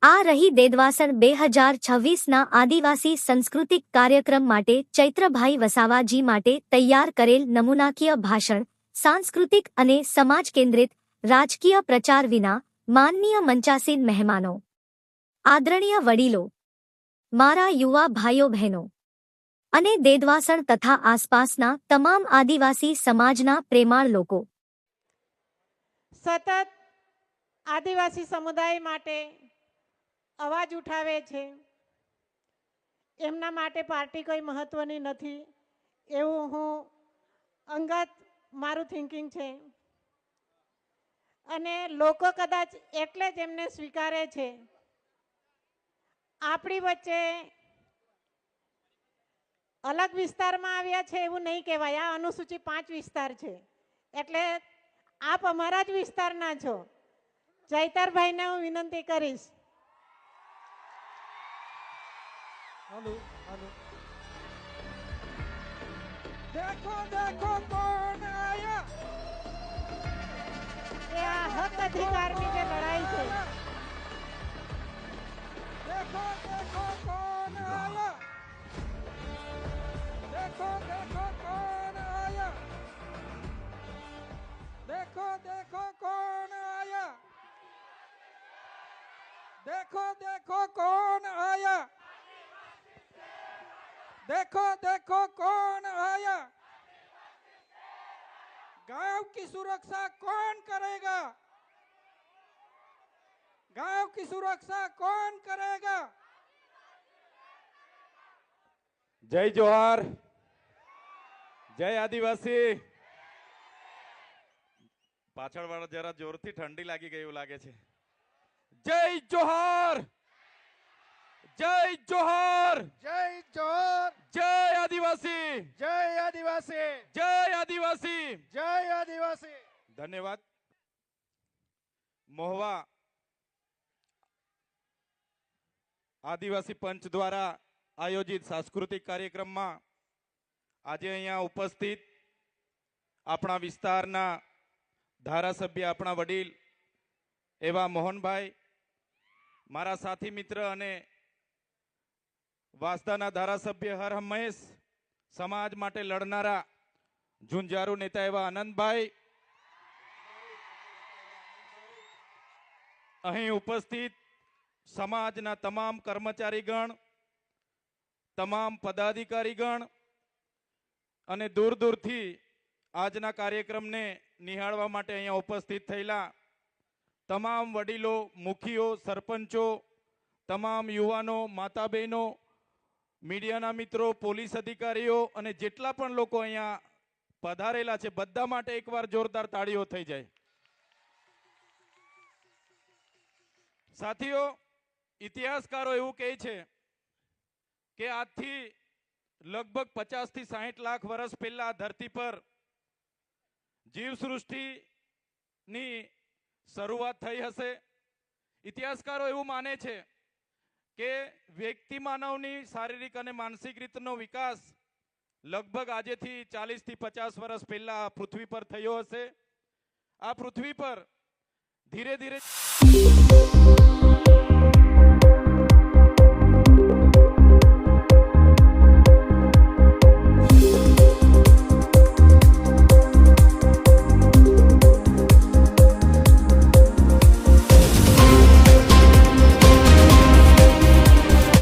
આ રહી દેદવાસણ 2026ના આદિવાસી સાંસ્કૃતિક કાર્યક્રમ માટે ચૈત્રભાઈ વસાવાજી માટે તૈયાર કરેલ નમૂનાકીય ભાષણ, સાંસ્કૃતિક અને સમાજ કેન્દ્રિત, રાજકીય પ્રચાર વિના, માનનીય મંચાસીન મહેમાનો, આદરણીય વડીલો, મારા યુવા ભાઈઓ બહેનો અને દેદવાસણ તથા આસપાસના તમામ આદિવાસી સમાજના પ્રેમાળ લોકો, સતત આદિવાસી સમુદાય માટે અવાજ ઉઠાવે છે, એમના માટે પાર્ટી કોઈ મહત્વની નથી એવું હું અંગત મારું થિંકિંગ છે. અને લોકો કદાચ એટલે જ એમને સ્વીકારે છે. આપણી વચ્ચે અલગ વિસ્તારમાં આવ્યા છે એવું નહીં કહેવાય. આ અનુસૂચિ 5 વિસ્તાર છે એટલે આપ અમારા જ વિસ્તારના છો. ચૈતરભાઈને હું વિનંતી કરીશ. हेलो हेलो देखो देखो कौन आया એ આ હક અધિકારની જે લડાઈ છે देखो देखो कौन आया देखो देखो कौन आया देखो देखो कौन आया देखो देखो कौन आया देखो देखो कौन आया गांव की सुरक्षा कौन करेगा गांव की सुरक्षा कौन करेगा जय जोहार जय आदिवासी पाछळ वाळा जरा जोरथी ठंडी लागी गई એવું લાગે છે. जय जोहार जय जोहार जय जोहर जय आदिवासी जय आदिवासी जय आदिवासी जय आदिवासी. धन्यवाद. महुवा आदिवासी पंच द्वारा आयोजित सांस्कृतिक कार्यक्रम में आज अहींया उपस्थित अपना विस्तारना धारासभ्य अपना वडील एवा मोहनभाई, मारा साथी मित्र अने वासदाना धारासभ्य हर हमेश समाज माटे लड़नारा झुंझारू नेता एवा आनंदभाई, अहीं उपस्थित समाजना तमाम कर्मचारीगण, तमाम पदाधिकारीगण अने दूर दूरथी आजना कार्यक्रमने निहाळवा माटे अहींया उपस्थित थयेला तमाम वडीलो, मुखीओ, सरपंचो, तमाम युवानो, माता बहनों, मीडियाना मित्रों, पोलीस अधिकारीओ अने जेटला पण लोको अहींया पधारेला छे बधा माटे एकवार जोरदार ताळीओ थई जाय. साथीओ, इतिहासकारो एवुं कहे छे के आजथी लगभग 50 થી 60 लाख वर्ष पहला धरती पर जीव सृष्टि नी शरूआत थई हशे. इतिहासकारो एवुं माने छे के व्यक्ति मानवनी शारीरिक अने मानसिक रीतनो विकास लगभग आजेथी 40 થી 50 वर्ष पहला पृथ्वी पर थयो हशे. आ पृथ्वी पर धीरे धीरे